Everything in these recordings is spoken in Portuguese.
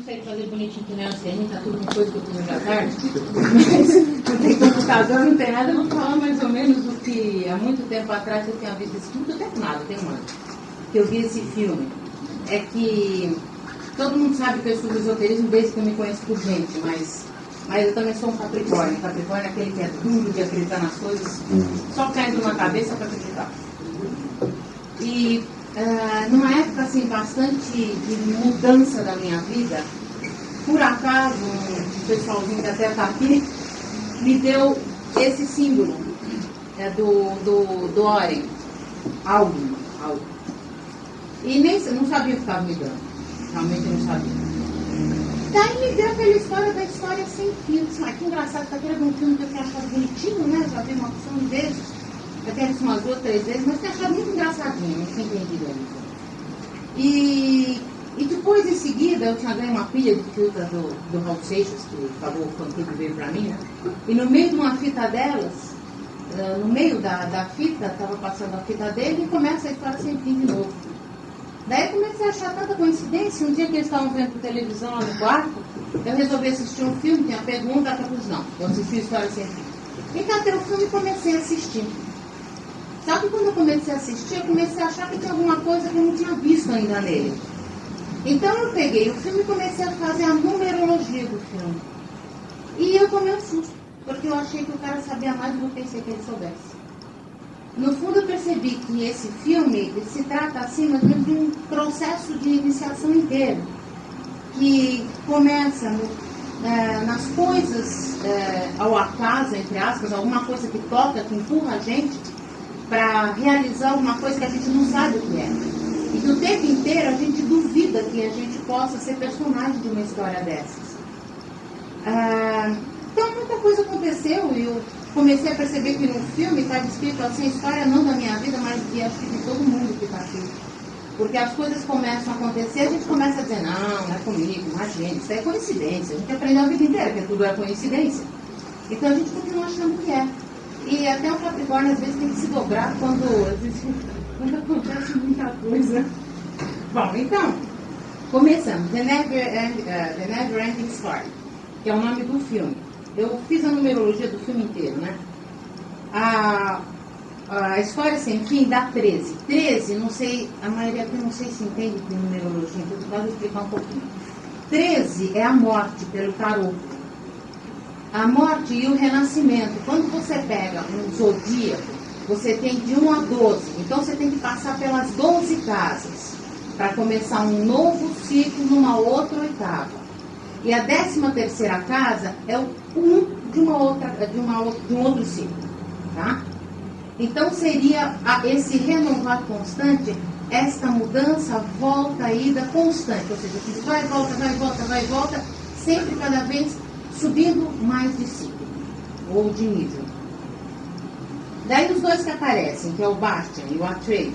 sei fazer bonitinho que nem a Celinha, tá tudo uma coisa que eu fiz à tarde, mas não tem computador, não tem nada, eu vou falar mais ou menos o que há muito tempo atrás eu tinha visto esse filme, muito tempo nada, tem um ano, que eu vi esse filme. É que todo mundo sabe que eu estudo esoterismo desde que eu me conheço por gente, mas eu também sou um Capricórnio. Capricórnio é aquele que é duro de acreditar nas coisas, só caindo na cabeça para acreditar. E numa época assim, bastante de mudança da minha vida, por acaso, um pessoalzinho que até está aqui, me deu esse símbolo do Oren, algo. E nem não sabia o que estava me dando, realmente não sabia. Daí me deu aquela história da história sem fim. Mas que engraçado, está querendo um filme que eu tinha achado bonitinho, né? Já vi uma opção de vezes, até visto umas 2, 3 vezes, mas tinha achado muito engraçadinho, não tinha entendido ainda. E depois, em seguida, eu tinha ganho uma pilha de fita do Raul Seixas, que acabou o fã-clube veio para mim, né? E no meio de uma fita delas, no meio da fita, estava passando a fita dele e começa a história sem fim de novo. Daí eu comecei a achar tanta coincidência. Um dia que eles estavam vendo televisão lá no quarto, eu resolvi assistir um filme, tinha pergunta, eu falei, não, eu assisti a História Sem Fim. Então, até o filme comecei a assistir. Só que quando eu comecei a assistir, eu comecei a achar que tinha alguma coisa que eu não tinha visto ainda nele. Então eu peguei o filme e comecei a fazer a numerologia do filme. E eu tomei um susto, porque eu achei que o cara sabia mais do que eu pensei que ele soubesse. No fundo, eu percebi que esse filme se trata, assim, mais ou menos de um processo de iniciação inteiro, que começa nas coisas ao acaso, entre aspas, alguma coisa que toca, que empurra a gente para realizar alguma coisa que a gente não sabe o que é. E que o tempo inteiro a gente duvida que a gente possa ser personagem de uma história dessas. Então, muita coisa aconteceu e eu comecei a perceber que no filme estava escrito assim, a história não da minha vida, mas de, acho que de todo mundo que está aqui. Porque as coisas começam a acontecer, a gente começa a dizer, não é comigo, imagina, isso é coincidência. A gente aprendeu a vida inteira que tudo é coincidência. Então a gente continua achando que é. E até o Capricórnio às vezes tem que se dobrar quando acontece muita coisa. Bom, então, começamos. The Never Ending Story, que é o nome do filme. Eu fiz a numerologia do filme inteiro, né? A História Sem Fim dá 13. 13, não sei, a maioria aqui não sei se entende de numerologia, então vou explicar um pouquinho. 13 é a morte pelo tarô. A morte e o renascimento. Quando você pega um zodíaco, você tem de 1 a 12. Então você tem que passar pelas 12 casas para começar um novo ciclo numa outra oitava. E a 13ª casa é o 1 de um outro ciclo, tá? Então seria esse renovar constante, esta mudança, volta, ida constante, ou seja, vai, volta, sempre cada vez subindo mais de ciclo, ou de nível. Daí os dois que aparecem, que é o Bastian e o Atreyu,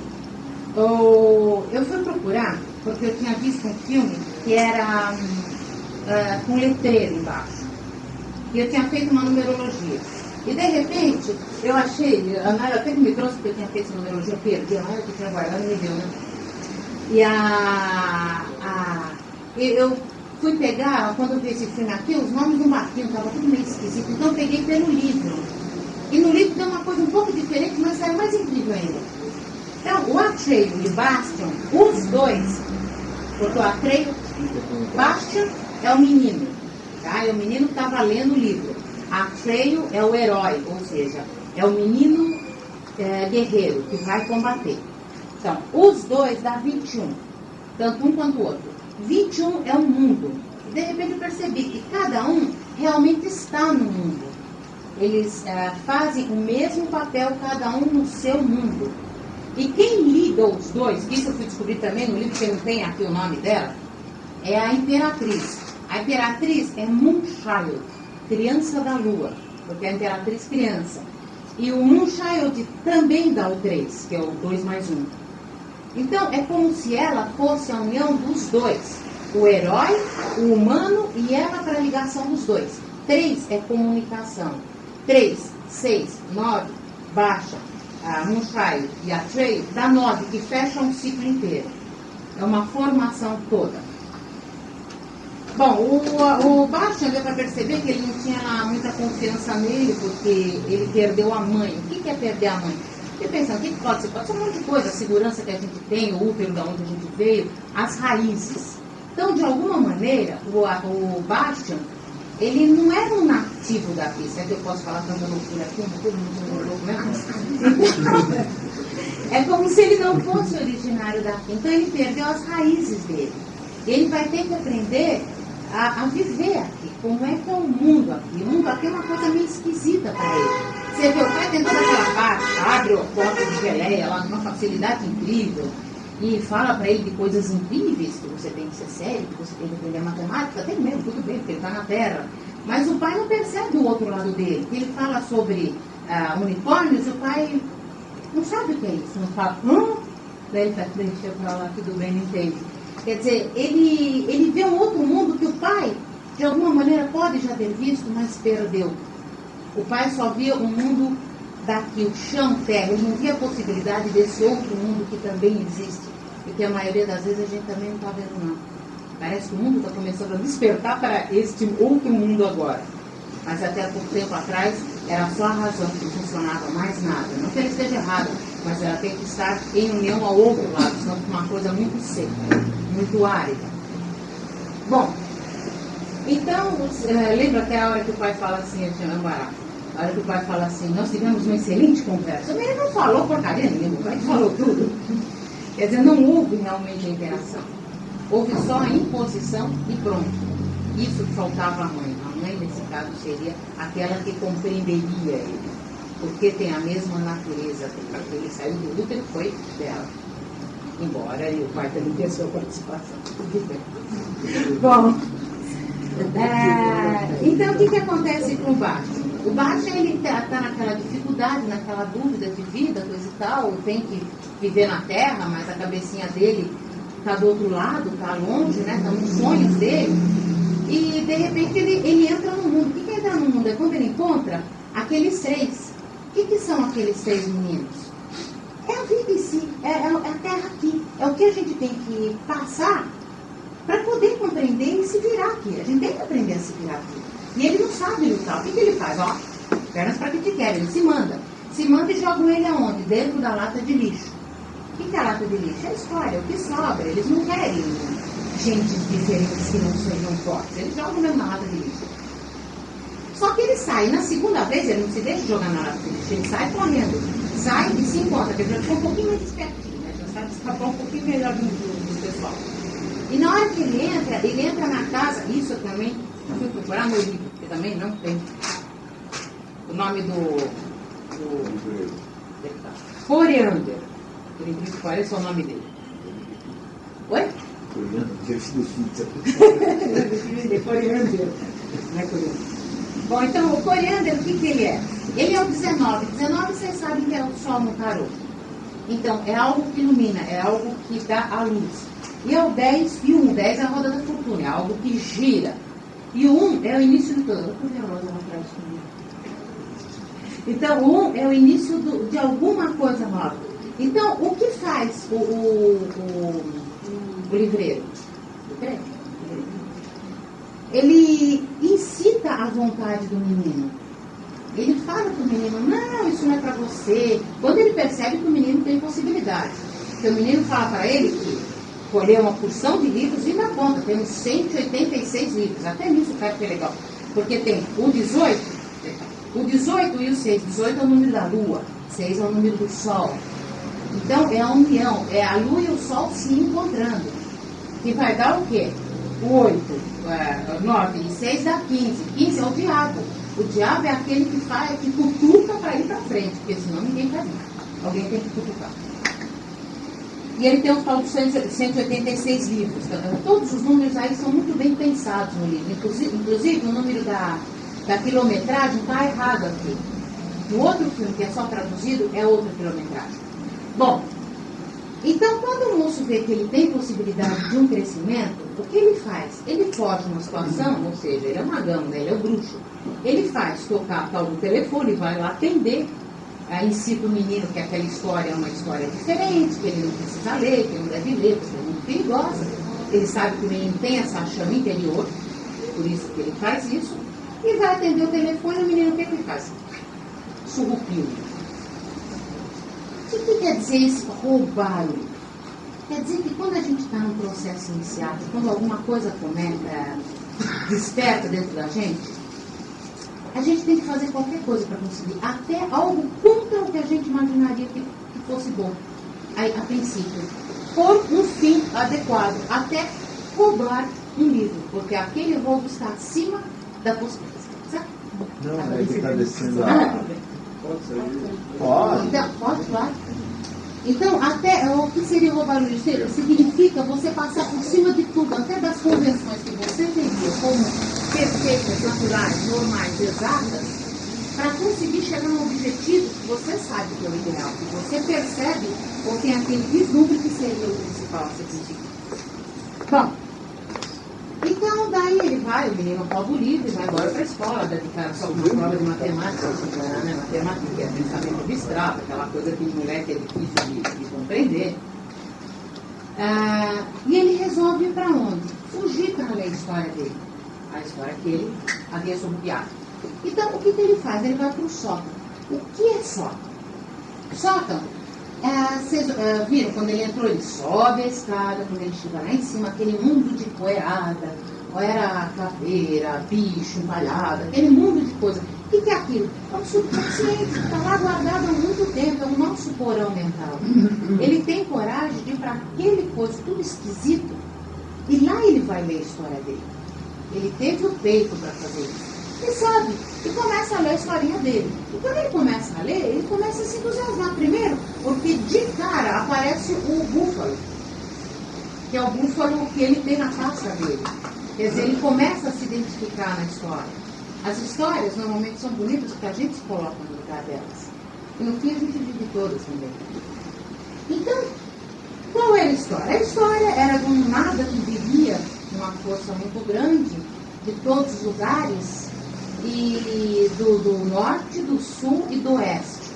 eu fui procurar, porque eu tinha visto um filme que era com letreiro embaixo. E eu tinha feito uma numerologia. E de repente, eu achei, a Nara até que me trouxe, porque eu tinha feito essa numerologia, perdi, a Nara que tinha guardado me deu, né? E eu fui pegar, quando eu vi esse filme aqui, os nomes não batiam, estava tudo meio esquisito. Então eu peguei pelo livro. E no livro deu uma coisa um pouco diferente, mas era mais incrível ainda. Então, o Atreyu e o Bastian, os dois, porque o Atreyu, Bastian é o menino, tá? É o menino que estava lendo o livro. Atreyu é o herói, ou seja, é o menino guerreiro que vai combater. Então, os dois dá 21, tanto um quanto o outro. 21 é o mundo. E de repente eu percebi que cada um realmente está no mundo. Eles fazem o mesmo papel, cada um no seu mundo. E quem liga os dois, que isso eu fui descobrir também no livro, que não tem aqui o nome dela, é a Imperatriz. A Imperatriz é Moonchild, criança da lua, porque é a Imperatriz criança. E o Moonchild também dá o 3, que é o 2 mais 1. Então, é como se ela fosse a união dos dois. O herói, o humano e ela para a ligação dos dois. 3 é comunicação. 3, 6, 9, baixa, Moonchild e Atreyu, dá 9, que fecha um ciclo inteiro. É uma formação toda. Bom, o Bastian deu para perceber que ele não tinha lá muita confiança nele, porque ele perdeu a mãe. O que é perder a mãe? Você pensa, o que pode ser? Pode ser um monte de coisa, a segurança que a gente tem, o útero de onde a gente veio, as raízes. Então, de alguma maneira, o Bastian, ele não era um nativo da pista. É que eu posso falar tanta loucura aqui, todo mundo louco mesmo. É como se ele não fosse originário daqui. Então, ele perdeu as raízes dele. Ele vai ter que aprender a viver aqui. Como é que é o mundo aqui? O mundo aqui é uma coisa meio esquisita para ele. Você vê, o pai tem toda aquela parte, abre a porta de geleia lá com uma facilidade incrível e fala para ele de coisas incríveis, que você tem que ser sério, que você tem que aprender matemática, tem mesmo, tudo bem, porque ele está na Terra. Mas o pai não percebe o outro lado dele. Ele fala sobre unicórnios, o pai não sabe o que é isso, não fala, daí ele está deixa eu falar, tudo bem, não entende. Quer dizer, ele vê um outro mundo que o pai, de alguma maneira, pode já ter visto, mas perdeu. O pai só via o mundo daqui, o chão, terra. Ele não via a possibilidade desse outro mundo que também existe. E que a maioria das vezes a gente também não está vendo, não. Parece que o mundo está começando a despertar para este outro mundo agora. Mas até há pouco tempo atrás, era só a razão que funcionava, mais nada. Não que ele esteja errado, mas ela tem que estar em união ao outro lado, senão fica uma coisa muito seca, muito árida. Bom, então, lembra até a hora que o pai fala assim, eu tinha um barato. A hora que o pai fala assim, nós tivemos uma excelente conversa. Ele não falou porcaria nenhuma, o pai falou tudo. Quer dizer, não houve realmente a interação. Houve só a imposição e pronto. Isso que faltava à mãe. A mãe, nesse caso, seria aquela que compreenderia ele. Porque tem a mesma natureza dele. Ele saiu do útero e foi dela. Embora e o pai também tenha sua participação. Tudo bem. Bom, então o que acontece com o Bastian? O Bastian, ele está naquela dificuldade, naquela dúvida de vida, coisa e tal, tem que viver na Terra, mas a cabecinha dele está do outro lado, está longe, né? Está nos sonhos dele. E, de repente, ele entra no mundo. O que é entrar no mundo? É quando ele encontra aqueles três. O que são aqueles três meninos? É a vida em si, é a Terra aqui. É o que a gente tem que passar para poder compreender e se virar aqui. A gente tem que aprender a se virar aqui. E ele não sabe lutar. O que ele faz? Ó, pernas para que te querem. Ele se manda. Se manda e jogam ele aonde? Dentro da lata de lixo. O que é a lata de lixo? É a história, é o que sobra. Eles não querem gente diferente que não sejam fortes. Eles jogam mesmo na lata de lixo. Só que ele sai. Na segunda vez, ele não se deixa jogar na lata de lixo. Ele sai correndo. Sai e se encontra. Porque ele já ficou um pouquinho mais espertinho, né? Já sabe escapar um pouquinho melhor do pessoal. E na hora que ele entra na casa. Isso eu também fui procurar no livro, que também não tem. O nome do Coriander. Por incrível que pareça, é o nome dele. Oi? Coriander. Não é Coriander. Bom, então o Coriander, o que ele é? Ele é o 19. 19 vocês sabem que é o sol no tarô. Então, é algo que ilumina, é algo que dá a luz. E é o 10 e o 1. 10 é a roda da fortuna, é algo que gira. E o 1 é o início de tudo. Eu vou ver a rosa lá atrás comigo. Então, o 1 é o início de alguma coisa nova. Então, o que faz o livreiro? Ele incita a vontade do menino. Ele fala para o menino, não, isso não é para você. Quando ele percebe que o menino tem possibilidade. Porque o menino fala para ele que colheu uma porção de livros e na conta temos 186 livros. Até nisso o cara foi legal. Porque tem o 18 e o 6. 18 é o número da lua, 6 é o número do sol. Então é a união, é a lua e o sol se encontrando. Que vai dar o quê? O 8, 9 e 6 dá 15. 15 é o diabo. O diabo é aquele que cutuca para ir para frente, porque senão ninguém faz nada. Alguém tem que cutucar. E ele tem um total de 186 livros. Todos os números aí são muito bem pensados no livro. Inclusive o número da quilometragem está errado aqui. No outro filme, que é só traduzido, é outra quilometragem. Bom, então quando o moço vê que ele tem possibilidade de um crescimento, o que ele faz? Ele foge uma situação, ou seja, ele é o magão, né? Ele é o bruxo. Ele faz tocar tal do telefone, vai lá atender, incita o menino que aquela história é uma história diferente, que ele não precisa ler, que ele não deve ler, porque é muito perigosa. Ele sabe que o menino tem essa chama interior, por isso que ele faz isso, e vai atender o telefone e o menino o que ele faz? Surrupiu. O que quer dizer esse roubar? Quer dizer que quando a gente está num processo iniciado, quando alguma coisa desperta dentro da gente, a gente tem que fazer qualquer coisa para conseguir, até algo contra o que a gente imaginaria que fosse bom, a princípio, por um fim adequado, até roubar um livro, porque aquele roubo está acima da possibilidade. Sabe? Não, é que está descendo a... Pode ser. Pode. Então, pode, claro. Então, até o que seria roubar o livro? Significa você passar por cima de tudo, até das convenções que você teria como perfeitas, naturais, normais, exatas, para conseguir chegar a um objetivo que você sabe que é o ideal, que você percebe ou tem aquele vislumbre que seria o principal a ser conseguido. Bom, então daí ele vai, o menino rouba o livro e vai embora para a escola, dedicar só uma prova de matemática, né? Matemática, que é pensamento abstrato, aquela coisa que de moleque é difícil de compreender. E ele resolve ir para onde? Fugir para ler a história dele, a história que ele havia surrupiado. Então, o que ele faz? Ele vai para o sótão. O que é sótão? Sótão, vocês viram, quando ele entrou, ele sobe a escada, quando ele chega lá em cima, aquele mundo de poeirada, ou era caveira, bicho, empalhada, aquele mundo de coisa. O que é aquilo? É um subconsciente que está lá guardado há muito tempo, é o nosso porão mental. Ele tem coragem de ir para aquele coisa tudo esquisito, e lá ele vai ler a história dele. Ele teve o peito para fazer isso. E sabe, e começa a ler a historinha dele. E quando ele começa a ler, ele começa a se entusiasmar primeiro, porque de cara aparece o búfalo, que é o búfalo que ele tem na taça dele. Quer dizer, ele começa a se identificar na história. As histórias normalmente são bonitas porque a gente se coloca no lugar delas. E no fim a gente vive todas também. Então, qual era a história? A história era de um nada que vivia uma força muito grande de todos os lugares, e do norte, do sul e do oeste.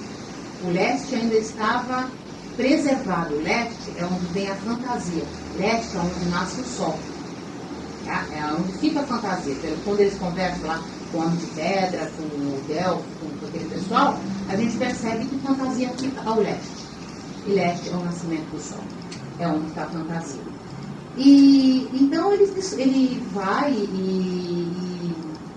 O leste ainda estava preservado. O leste é onde vem a fantasia. O leste é onde nasce o sol. É onde fica a fantasia. Quando eles conversam lá com o Homem de Pedra, com o Delfo, com aquele pessoal, a gente percebe que fantasia fica ao leste. E leste é o nascimento do sol. É onde está a fantasia. E então ele vai e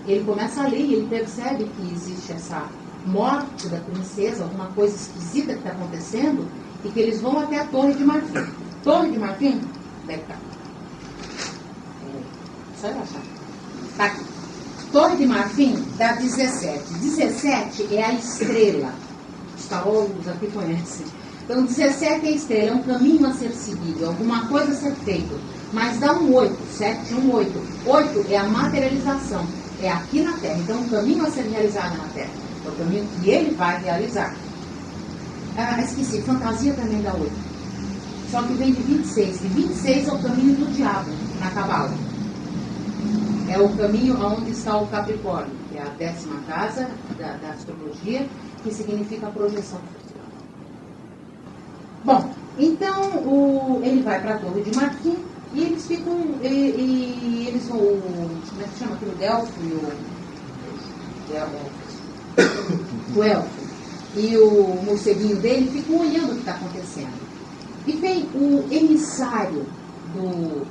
ele começa a ler e ele percebe que existe essa morte da princesa, alguma coisa esquisita que está acontecendo, e que eles vão até a Torre de Marfim. Torre de Marfim? Deve estar. Só eu achar. Está aqui. Torre de Marfim dá 17. 17 é a estrela. Os taólogos aqui conhecem. Então, 17 é a estrela, é um caminho a ser seguido, alguma coisa a ser feita. Mas dá um 8, 7, 1, 8. 8 é a materialização, é aqui na Terra. Então, um caminho a ser realizado na Terra. É o caminho que ele vai realizar. Esqueci, fantasia também dá 8. Só que vem de 26. E 26 é o caminho do diabo, na Cabala. É o caminho onde está o Capricórnio, que é a 10ª casa da astrologia, que significa a projeção futura. Bom, então ele vai para a Torre de Marfim e eles ficam, eles vão, como é que chama aquilo, Delfo o elfo e o morceguinho dele ficam olhando o que está acontecendo. E vem o emissário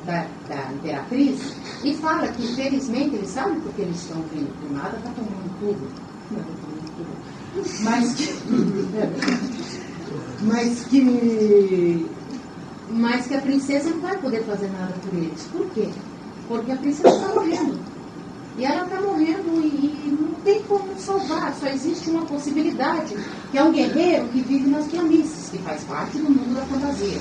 da imperatriz e fala que, infelizmente, eles sabem porque eles estão vindo, que nada está tomando tudo. Mas que a princesa não vai poder fazer nada por eles. Por quê? Porque a princesa está morrendo. E ela está morrendo e não tem como salvar. Só existe uma possibilidade, que é um guerreiro que vive nas planícies, que faz parte do mundo da fantasia.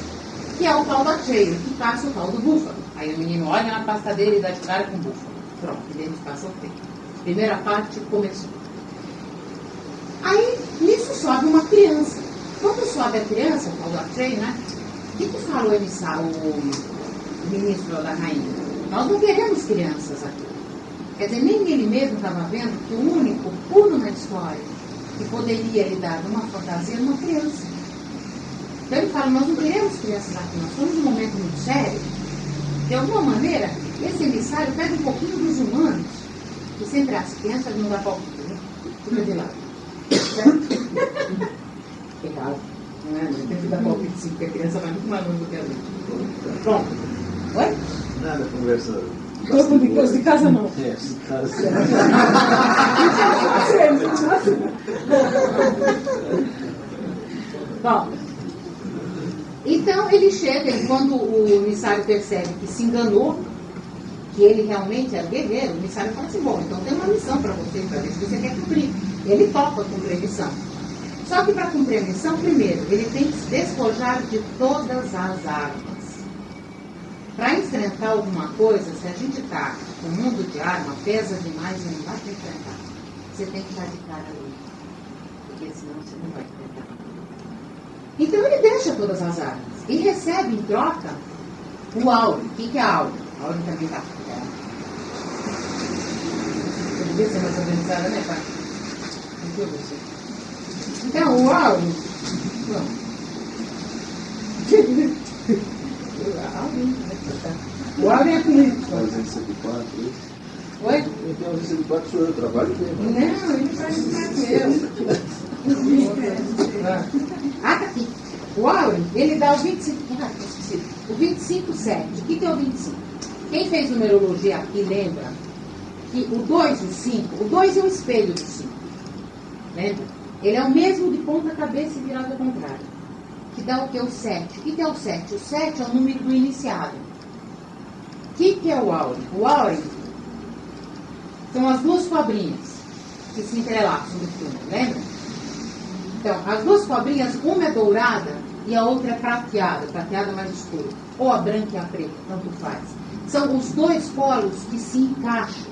Que é o tal da Treira, que caça o tal do búfalo. Aí o menino olha na pasta dele e dá de cara com o búfalo. Pronto, identificação feita. Primeira parte começou. Aí, nisso sobe uma criança. Quando sobe a criança, o tal da Treira, né? O que falou o ministro da rainha? Nós não queremos crianças aqui. Quer dizer, nem ele mesmo estava vendo que o único puro na história que poderia lhe dar uma fantasia era uma criança. Então ele fala, nós não queremos crianças aqui, nós estamos num momento muito sério. De alguma maneira, Esse emissário pega um pouquinho dos humanos, que sempre as crianças não dá palpite, né? Fica de lado. Certo? Legal. Não é? Não tem que dar palpite sim, porque a criança vai muito mais longe do que a gente. Pronto. Oi? Nada, conversa. Corpo de coisa de casa não. É, de casa. Bom, então ele chega e quando o emissário percebe que se enganou, que ele realmente era guerreiro, o emissário fala assim, bom, então tem uma missão para você, para ver se você quer cumprir. Ele topa cumprir a missão. Só que para cumprir a missão, primeiro, ele tem que se despojar de todas as armas. Para enfrentar alguma coisa, se a gente está com um mundo de arma, pesa demais e não vai te enfrentar. Você tem que estar de cara ali. Porque senão você não vai enfrentar. Então ele deixa todas as armas e recebe em troca o áureo. O que é áureo? Áureo também está. Eu devia ser mais organizada, né, pai? Não foi você. Então, o áureo. O áureo é político. 304, isso? Oi? Então, 304 sou eu, trabalho mesmo. Não, ele faz tá aqui. O áureo, ele dá o 25. O 25,7. O que é o 25? Quem fez numerologia aqui lembra que o 2 e o 5, o 2 é o espelho do 5. Lembra? Ele é o mesmo de ponta cabeça e virado ao contrário. Que dá o que? O 7. O que é o 7? O 7 é o número do iniciado. O que é o áureo? O áureo são as duas cobrinhas que se entrelaçam no túnel, lembra? Então, as duas cobrinhas, uma é dourada e a outra é prateada mais escura. Ou a branca e a preta, tanto faz. São os dois polos que se encaixam,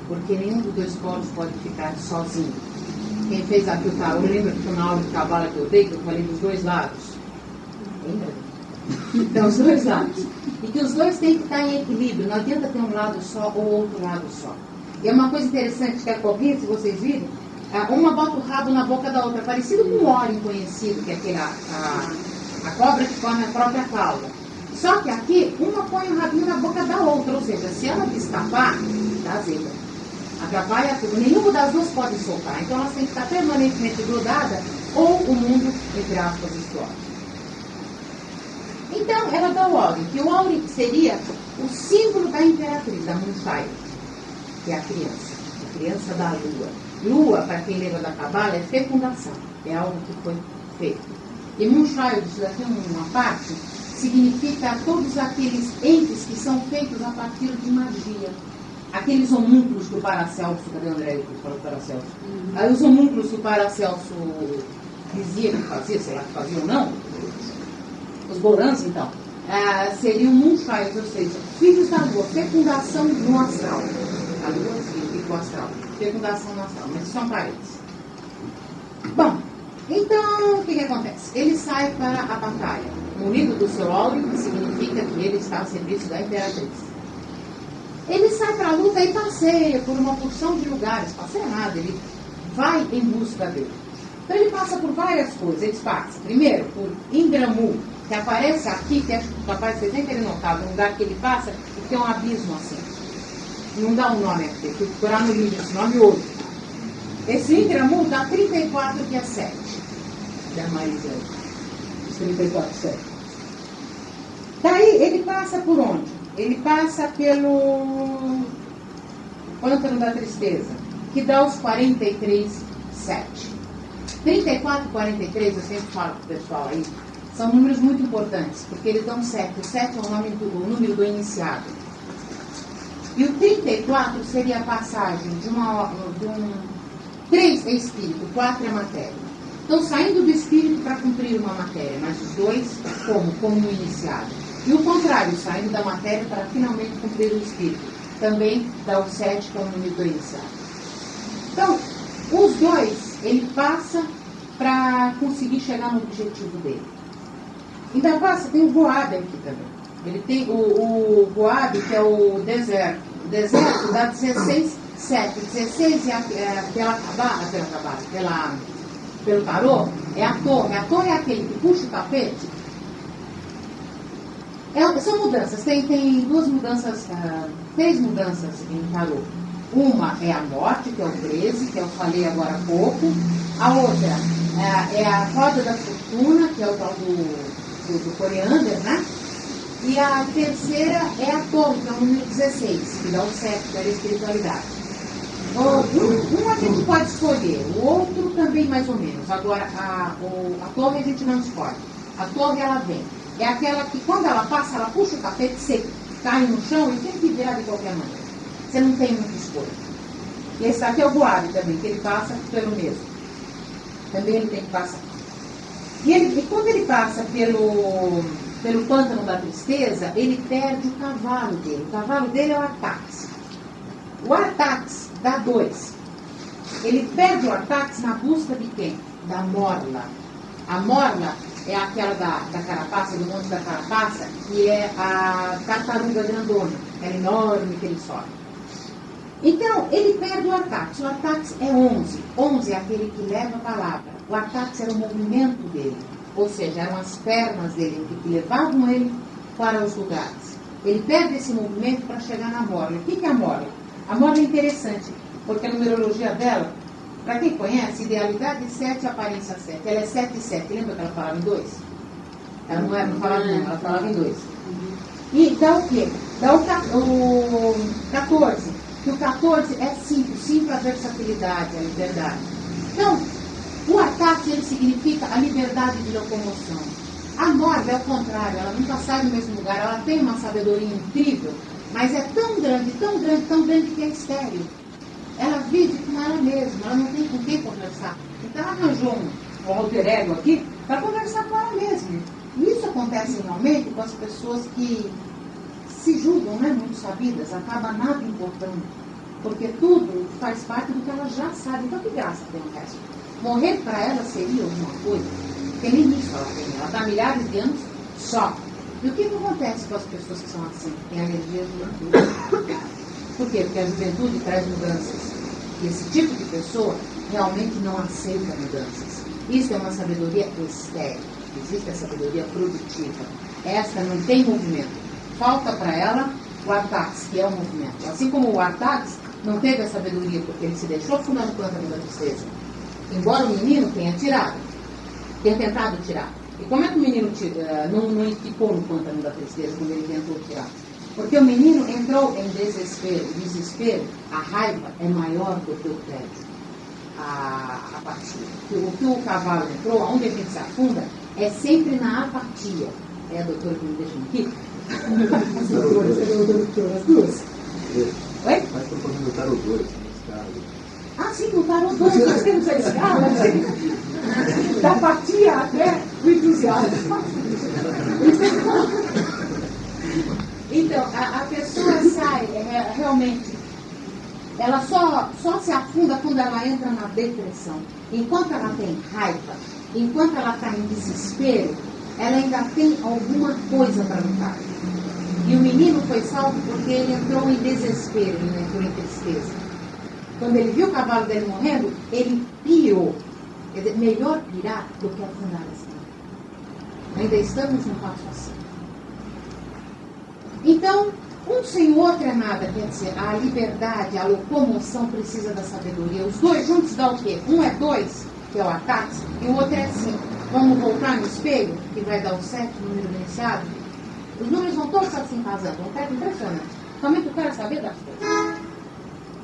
porque nenhum dos dois polos pode ficar sozinho. Quem fez aqui o tarô, lembra que na aula de cabala que eu dei, que eu falei dos dois lados? Lembra? Então, os dois lados. E que os dois têm que estar em equilíbrio, não adianta ter um lado só ou outro lado só. E é uma coisa interessante que a cobrinha, se vocês viram, uma bota o rabo na boca da outra, parecido com o óleo conhecido, que é a cobra que come a própria cauda. Só que aqui, uma põe o rabinho na boca da outra, ou seja, se ela escapar, dá zebra. Atrapalha tudo. Nenhuma das duas pode soltar. Então elas têm que estar permanentemente grudadas ou o mundo, entre aspas, explode. Então, ela dá o áureo, que o áureo seria o símbolo da imperatriz, da Moonfire, que é a criança da lua. Lua, para quem lembra da cabala, é fecundação, é algo que foi feito. E Moonfire, isso daqui é uma parte, significa todos aqueles entes que são feitos a partir de magia. Aqueles homúnculos que o Paracelso, cadê o André que falou Paracelso? Aí os homúnculos que o Paracelso dizia que fazia, sei lá que fazia ou não, os Borans, então, seriam Moonshires, ou seja, filhos da lua, fecundação no astral. A lua significa o astral, fecundação no astral, mas são parentes. Bom, então, o que acontece? Ele sai para a batalha, munido do seu áureo, que significa que ele está ao serviço da imperatriz. Ele sai para a luta e passeia por uma porção de lugares, passeia nada, ele vai em busca dele. Então ele passa por várias coisas, ele passa, primeiro, por Indramu, que aparece aqui, que acho capaz de vocês nem terem notado, um lugar que ele passa e tem um abismo assim. Não dá um nome aqui, tem que procurar no livro, esse nome outro. Esse Indramu dá 34 que é 7. Da Marisa, os 34, 7. Daí ele passa por onde? Ele passa pelo Pântano da Tristeza, que dá os 43, 7. 34 e 43, eu sempre falo para o pessoal aí, são números muito importantes, porque eles dão 7. O 7 é o número do iniciado. E o 34 seria a passagem de 3 é espírito, 4 é matéria. Então, saindo do espírito para cumprir uma matéria, mas os dois como um iniciado. E o contrário, saindo da matéria para finalmente cumprir o espírito. Também dá o 7, que é o número do iniciado. Então, os dois, ele passa para conseguir chegar no objetivo dele. Então, tem o Goabe aqui também. Ele tem o Goabe, que é o deserto. O deserto dá 16, 7. 16 pelo tarô, é a torre. A torre é aquele que puxa o tapete. São mudanças, tem duas mudanças, três mudanças em tarô. Uma é a morte, que é o 13, que eu falei agora há pouco. A outra é a roda da fortuna, que é o tal do coriander, né? E a terceira é a torre, que é o número 16, que dá o 7, que é a espiritualidade. Um a gente pode escolher, o outro também mais ou menos. Agora, a torre a gente não escolhe. A torre, ela vem. É aquela que, quando ela passa, ela puxa o tapete, você cai no chão e tem que virar de qualquer maneira. Você não tem muita escolha. E esse aqui é o Boab também, que ele passa pelo mesmo. Também ele tem que passar. E quando ele passa pelo pântano da tristeza, ele perde o cavalo dele. O cavalo dele é o Artax. O Artax dá 2. Ele perde o Artax na busca de quem? Da Morla. A Morla é aquela da carapaça, do monte da carapaça, que é a tartaruga grandona, é enorme que ele sobe. Então, ele perde o Artax. O Artax é 11. 11 é aquele que leva a palavra. O Artax era o movimento dele, ou seja, eram as pernas dele que levavam ele para os lugares. Ele perde esse movimento para chegar na Morla. O que é a Morla? A Morla é interessante, porque a numerologia dela, para quem conhece, idealidade 7, aparência 7. Ela é 7 e 7. Lembra que ela falava em 2? Ela não falava em 1, ela falava em 2. E dá o quê? Dá o 14. Que o 14 é 5. 5 é a versatilidade, a liberdade. Então, o ataque, ele significa a liberdade de locomoção. A Morla é o contrário. Ela nunca sai do mesmo lugar. Ela tem uma sabedoria incrível, mas é tão grande, tão grande, tão grande que é estéril. Ela vive com ela mesma, ela não tem com quem conversar. Então ela arranjou um alter ego aqui para conversar com ela mesma. E isso acontece normalmente com as pessoas que se julgam, né, muito sabidas, acaba nada importando. Porque tudo faz parte do que ela já sabe. Então que graça tem o resto? Morrer para ela seria alguma coisa? Porque nem isso ela tem. Ela está há milhares de anos só. E o que acontece com as pessoas que são assim? Tem alergia à juventude. Por quê? Porque a juventude traz mudanças. E esse tipo de pessoa realmente não aceita mudanças. Isso é uma sabedoria estéril. Existe a sabedoria produtiva. Esta não tem movimento. Falta para ela o Artax, que é o movimento. Assim como o Artax não teve a sabedoria porque ele se deixou fundar no pântano da tristeza. Embora o menino tenha tentado tirar. E como é que o menino não ficou no pântano da tristeza quando ele tentou tirar? Porque o menino entrou em desespero. O desespero, a raiva é maior do que o tédio, a apatia. O que o cavalo entrou, onde a gente se afunda, é sempre na apatia. É a doutora que me deixa aqui? As duas. Oi? Mas estou falando do tarot 2, nesse caso. Ah, sim, o tarot 2, nós temos a escala da apatia até o entusiasmo. Então, a pessoa sai, realmente, ela só se afunda quando ela entra na depressão. Enquanto ela tem raiva, enquanto ela está em desespero, ela ainda tem alguma coisa para lutar. E o menino foi salvo porque ele entrou em desespero, ele não entrou em tristeza. Quando ele viu o cavalo dele morrendo, ele pirou. Quer dizer, melhor pirar do que afundar assim. Ainda estamos num passo assim. Então, um sem o outro é nada, quer dizer, a liberdade, a locomoção precisa da sabedoria. Os dois juntos dá o quê? Um é 2, que é o ataque, e o outro é 5. Vamos voltar no espelho, que vai dar o 7, número iniciado. Os números vão todos assim vazando, um cara impressionante. Somente o cara saber das coisas.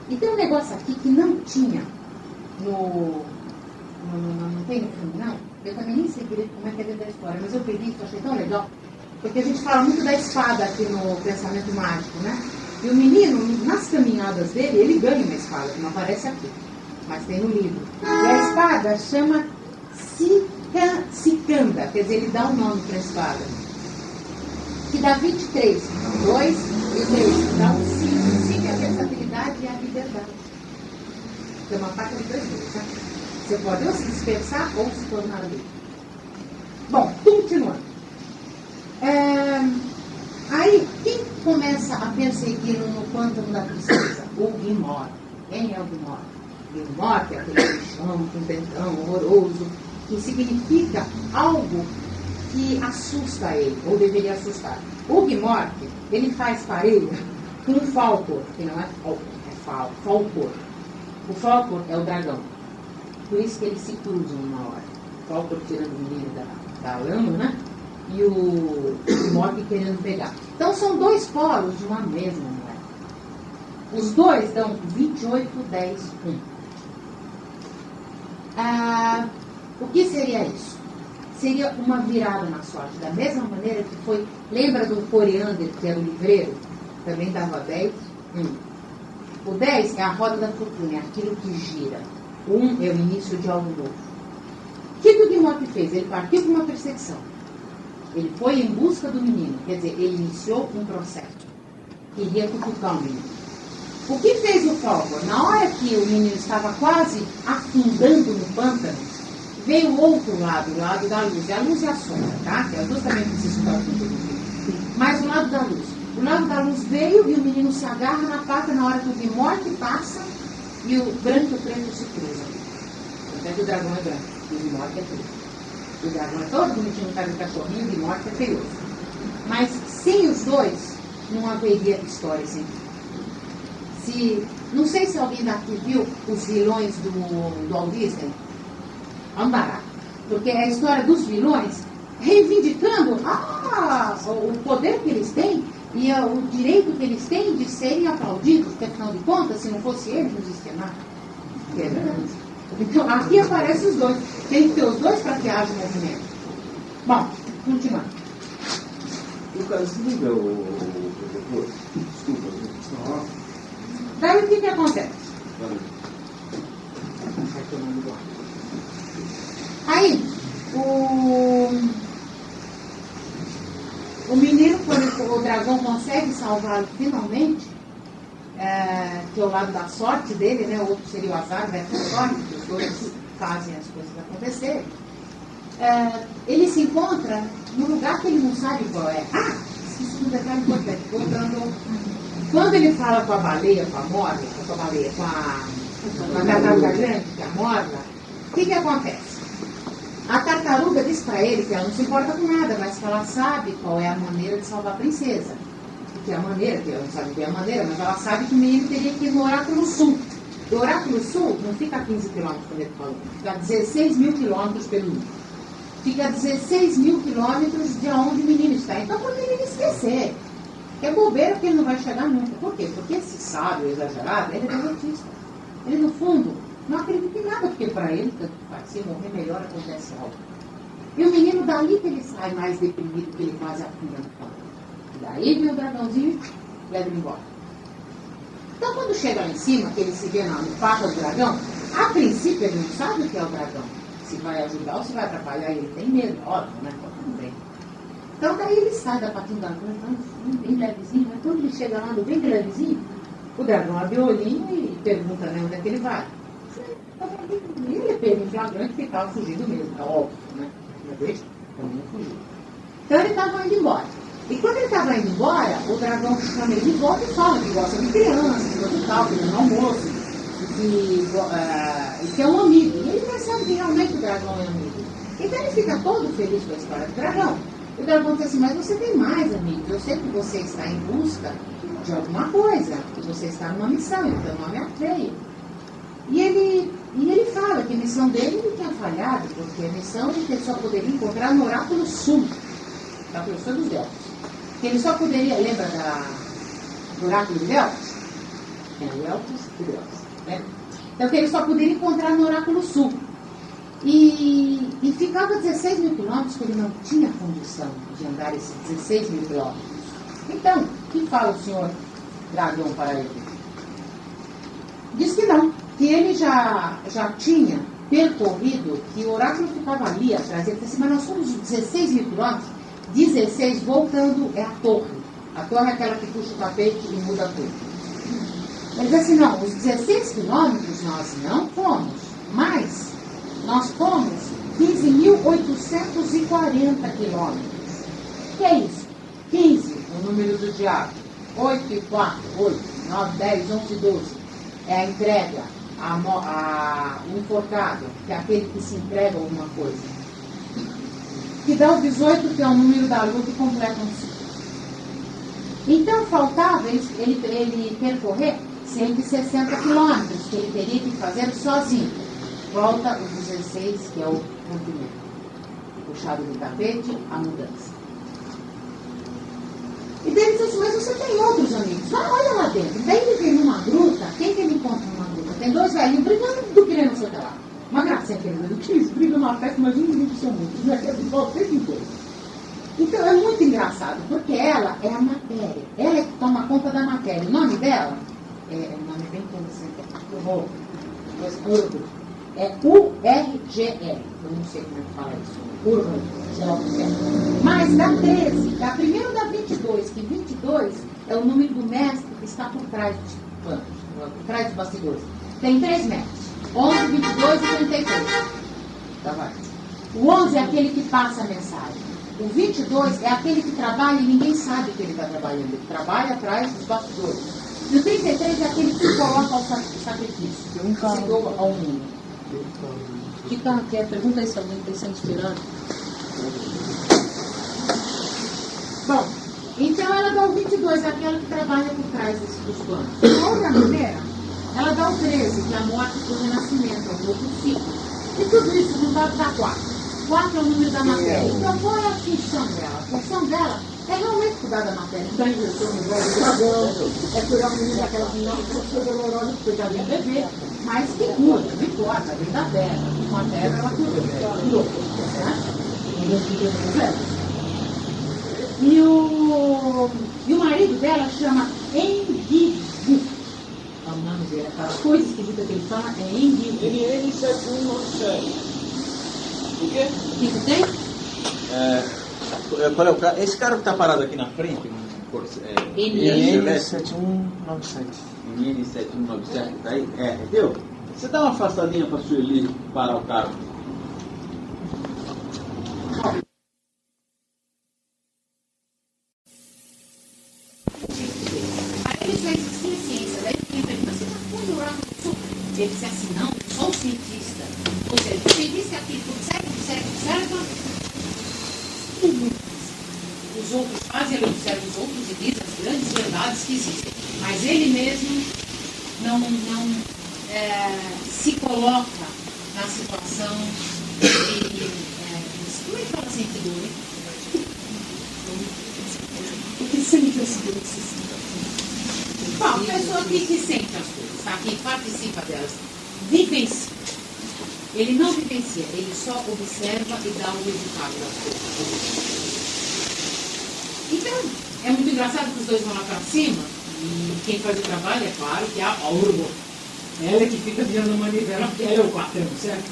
E tem um negócio aqui que não tinha não tem no filme, não. Eu também nem sei direito como é que é dentro da história, mas eu peguei isso, achei tão legal. Porque a gente fala muito da espada aqui no pensamento mágico, né? E o menino, nas caminhadas dele, ele ganha uma espada, que não aparece aqui, mas tem no livro. E a espada chama Sikanda, quer dizer, ele dá um nome para a espada. Que dá 23, 2 e 3, dá um 5. 5 é a versatilidade e a liberdade. Tem uma faca de 2 lados, né? Você pode ou se dispersar ou se tornar livre. Bom, continuando. Aí, quem começa a perseguir no pântano da tristeza? O Guimor. Quem é o Guimor? Guimor, que é aquele bichão com dentão horroroso, que significa algo que assusta ele, ou deveria assustar. O Gmork, ele faz parelho com o Falkor, que não é Falkor, é Falkor. O Falkor é o dragão. Por isso que eles se cruzam uma hora. O Falkor tirando o menino da lama, né? E o Gmork querendo pegar. Então são dois polos de uma mesma moeda. Os dois dão 28, 10, 1. O que seria isso? Seria uma virada na sorte. Da mesma maneira que foi... Lembra do Coriander, que era o livreiro? Também dava 10, 1. O 10 é a roda da fortuna, é aquilo que gira. O 1 é o início de algo novo. O que o Gmork fez? Ele partiu para uma perseguição. Ele foi em busca do menino. Quer dizer, ele iniciou um processo. Queria cutucar o menino. O que fez o Falkor? Na hora que o menino estava quase afundando no pântano, veio o outro lado, o lado da luz. A luz e a sombra, tá? Que as duas também precisam estar juntas. Mas o lado da luz. O lado da luz veio e o menino se agarra na pata na hora que o Gmork passa e o branco e o preto se cruzam. Até que o dragão é branco e o Gmork é preto. O dragão é todo bonitinho, tá no cachorrinho, o Gmork é feioso. Mas sem os dois, não haveria história sem não sei se alguém daqui viu os vilões do Walt Disney. Ambará. Porque é a história dos vilões reivindicando o poder que eles têm e o direito que eles têm de serem aplaudidos, porque afinal de contas, se não fosse eles, não existia nada. É verdade. Então, aqui aparecem os dois. Tem que ter os dois para que haja um movimento. Bom, continuando. O cara, se liga o protetor. Desculpa, Daí o que acontece? Aí, o menino, quando o dragão consegue salvá-lo finalmente, que é o lado da sorte dele, né? O outro seria o azar, né? A sorte, que os dois fazem as coisas acontecerem. Ele se encontra num lugar que ele não sabe qual é. Esqueci um detalhe importante. Quando ele fala com a baleia, com a morla, com a tartaruga grande, que é a morla, o que acontece? A tartaruga diz para ele que ela não se importa com nada, mas que ela sabe qual é a maneira de salvar a princesa. Que é a maneira, que ela não sabe bem a maneira, mas ela sabe que o menino teria que ir no Oráculo Sul. O Oráculo Sul não fica a 15 quilômetros, como ele falou, fica a 16 mil quilômetros pelo mundo. Fica a 16 mil quilômetros de onde o menino está. Então, quando ele esquecer, que é bobeira porque ele não vai chegar nunca. Por quê? Porque esse sábio exagerado, ele é derrotista. Ele, no fundo, não acredita em nada, porque para ele, tanto faz, se morrer melhor, acontece algo. E o menino, dali que ele sai mais deprimido, que ele quase afunda no pão. Daí vem o dragãozinho e leva ele embora. Então, quando chega lá em cima, que ele se vê no papa do dragão, a princípio ele não sabe o que é o dragão. Se vai ajudar ou se vai atrapalhar, ele tem medo, óbvio, né? Tudo bem. Então, daí ele sai da patinha da dragão, bem levezinho, mas quando ele chega lá no bem levezinho, o dragão abre o olhinho e pergunta, né, onde é que ele vai. E ele pega um flagrante que estava fugindo mesmo, é óbvio, né? Uma vez, também fugiu. Então, ele estava indo embora. E quando ele estava indo embora, o dragão chama ele de volta e fala que gosta de criança, que gosta de tal, que é um almoço, e que é um amigo. E ele percebe que realmente o dragão é um amigo. Então ele fica todo feliz com a história do dragão. E o dragão diz assim, mas você tem mais amigos, eu sei que você está em busca de alguma coisa, que você está numa missão, então não me atreio. E ele fala que a missão dele não tinha falhado, porque a missão que ele só poderia encontrar no Oráculo Sul, da professora dos Delfos. Que ele só poderia, lembra do Oráculo de Delfos? É o Elfos e Delfos, né? Então que ele só poderia encontrar no Oráculo Sul. E ficava 16 mil quilômetros que ele não tinha condição de andar esses 16 mil quilômetros. Então, o que fala o senhor dragão para ele? Diz que não, que ele já tinha percorrido, que o oráculo ficava ali atrás. Ele disse assim, mas nós somos 16 mil quilômetros, 16 voltando é a torre. A torre é aquela que puxa o tapete e muda tudo. Ele diz assim, não, os 16 quilômetros nós não fomos, mas nós fomos 15.840 quilômetros. O que é isso? 15, o número do diabo. 8 e 4, 8, 9, 10, 11, 12. É a entrega, o enforcado, que é aquele que se entrega a alguma coisa. Que dá o 18, que é o número da lua que completa um ciclo. Então faltava ele percorrer 160 quilômetros, que ele teria que fazer sozinho. Volta o 16, que é o rompimento. Puxado do tapete, a mudança. E daí ele disse assim, mas você tem outros amigos? Ah, olha lá dentro. Daí ele vem numa gruta, quem que ele encontra numa gruta? Tem dois velhinhos brigando do que não sei o que lá. Uma gracinha que ele diz, eles brigam numa festa, mas um grupo são muitos. Não é que é de volta, tem coisa. Então é muito engraçado, porque ela é a matéria. Ela é que toma conta da matéria. O nome dela, o nome é bem interessante, é URGL. Eu não sei como é que fala isso. Urban, sei lá o que é. Mas da 13, da primeiro da 22, que 22 é o número do mestre que está por trás dos panos, por trás dos bastidores. Tem 3 mestres. 11, 22 e 33. Tá, vai. O 11 é aquele que passa a mensagem. O 22 é aquele que trabalha e ninguém sabe que ele está trabalhando. Ele trabalha atrás dos bastidores. E o 33 é aquele que coloca o sacrifício. Que se doa ao mundo. Que carro que é? Pergunta aí se alguém está sendo inspirado. Bom, então ela dá o 22, é aquela que trabalha por trás dos planos. De outra maneira, ela dá o 13, que é a morte do renascimento, é o novo ciclo. E tudo isso não dá para 4. 4 é o número da matéria. Então, qual é a função dela? A função dela é realmente cuidar da matéria. Então, injeção no velho do dragão, é cuidar o menino daquela menina que foi dolorosa, cuidar do bebê. Mas que cuida, não importa, a vida dela. Com a terra, ela cuida. E o marido dela chama Enguivu. É o nome dele, aquela coisa esquisita que ele fala é Enguivu. NN 7197. O quê? O que tem? Qual é o cara? Esse cara que tá parado aqui na frente? NN7197. NN7197, tá aí? Entendeu? Você dá uma afastadinha pra Sueli parar o carro. Aí ele fez ciência, daí ele pergunta, você está fundurando isso? Ele disse assim, não, sou cientista. Ou seja, o cientista é aquilo que observa. Os outros fazem, ele observa os outros e diz as grandes verdades que existem. Mas ele mesmo não se coloca na situação de... como é que fala assim, o que sente as coisas? Bom, a pessoa que sente as coisas, tá? Que participa delas, vivencia. Ele não vivencia, ele só observa e dá o resultado das coisas. Então, é muito engraçado que os dois vão lá para cima, e quem faz o trabalho, é claro, que é a Urbo. Ela que fica virando a manivela, porque ela é o patrão, certo?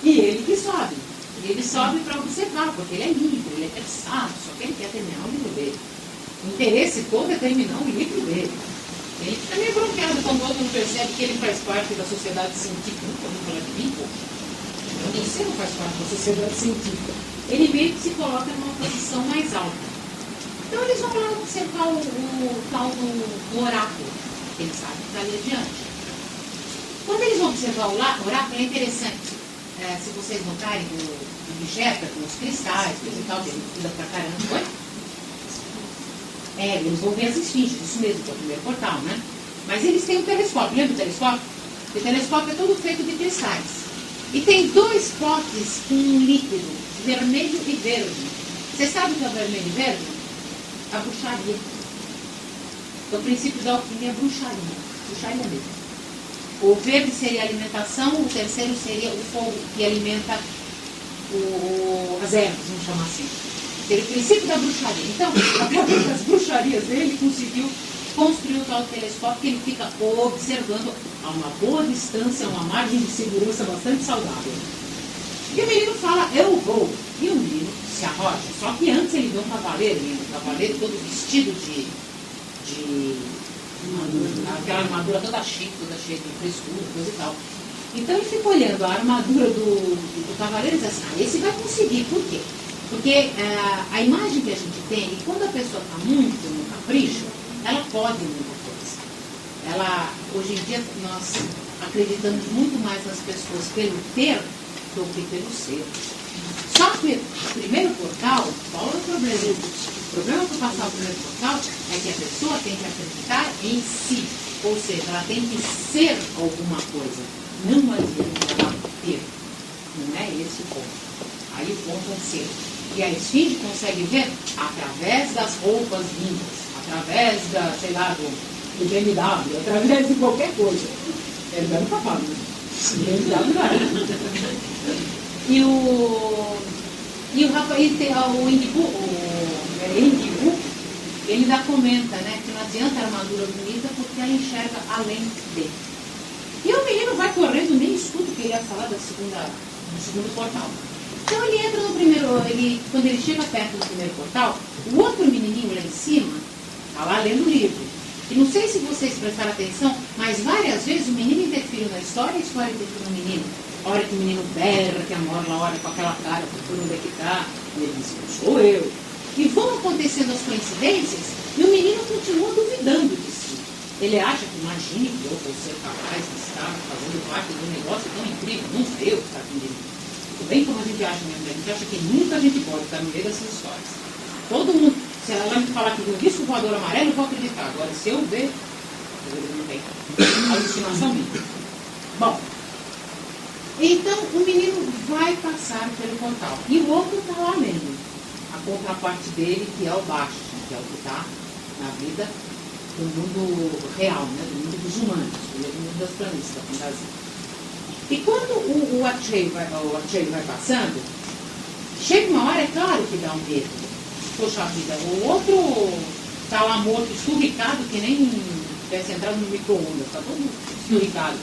E ele que sobe. Ele sobe para observar, porque ele é livre, ele é pensado, só que ele quer terminar o livro dele. O interesse todo é terminar o livro dele. Ele fica meio bronqueado quando o outro não percebe que ele faz parte da sociedade científica. Vamos falar de mim, pô? Você não faz parte da sociedade científica. Ele meio que se coloca numa posição mais alta. Então eles vão lá observar o tal do oráculo, que eles sabem que está ali adiante. Quando eles vão observar o oráculo, é interessante. Se vocês notarem o objeto, com os cristais, coisa e tal, que ele estuda pra caramba, foi? Eles vão ver as esfinges, isso mesmo, que é o primeiro portal, né? Mas eles têm um telescópio, lembra do telescópio? O telescópio é todo feito de cristais. E tem 2 potes com um líquido, vermelho e verde. Você sabe o que é vermelho e verde? A bruxaria. O princípio da alquimia é bruxaria mesmo. O verde seria a alimentação, o terceiro seria o fogo, que alimenta as ervas, vamos chamar assim. Seria o princípio da bruxaria. Então, através das bruxarias dele, conseguiu construir o tal telescópio que ele fica observando a uma boa distância, a uma margem de segurança bastante saudável. E o menino fala, eu vou. E o menino se arroja. Só que antes ele vê um cavaleiro todo vestido de aquela armadura toda cheia de frescura, coisa e tal. Então ele fica olhando a armadura do cavaleiro e diz assim, esse vai conseguir. Por quê? Porque a imagem que a gente tem, e quando a pessoa está muito no capricho, ela pode muita coisa. Hoje em dia nós acreditamos muito mais nas pessoas pelo ter do que pelo ser. Só que o primeiro portal, qual é o problema? O problema para passar o primeiro portal é que a pessoa tem que acreditar em si. Ou seja, ela tem que ser alguma coisa. Não adianta ela ter. Não é esse o ponto. Aí o ponto é ser. E a esfinge consegue ver através das roupas lindas, através da, sei lá, do BMW, através de qualquer coisa. É dando para falar, né? BMW não é. E o rapaz, o Indibu, ele ainda comenta, né, que não adianta a armadura bonita porque ela enxerga além dele. E o menino vai correndo, nem escuta o que ele ia falar do segundo portal. Então ele entra no primeiro, quando ele chega perto do primeiro portal, o outro menininho lá em cima está lá lendo o livro. E não sei se vocês prestaram atenção, mas várias vezes o menino interferiu na história e a história interferiu no menino. A hora que o menino berra, que a Morla olha com aquela cara, procura onde é que está, e ele diz, sou eu. E vão acontecendo as coincidências e o menino continua duvidando de si. Ele acha que, imagine que eu vou ser capaz de estar fazendo parte de um negócio tão incrível, não sei eu que está aqui dentro. Bem como a gente acha mesmo, a gente acha que nunca a gente pode estar no meio dessas histórias. Todo mundo, se ela me falar que tem um disco voador amarelo, eu vou acreditar. Agora, se eu ver, eu não tenho alucinação minha. Bom, então o menino vai passar pelo portal. E o outro está lá lendo. A contraparte dele, que é o Bastian, que é o que está na vida do mundo real, né? Do mundo dos humanos, do mundo das planícies, da fantasia. E quando o Acheio vai passando, chega uma hora, é claro que dá um medo. Poxa vida, o outro está lá morto, esturricado, que nem tivesse entrado no micro-ondas, está todo esturricado.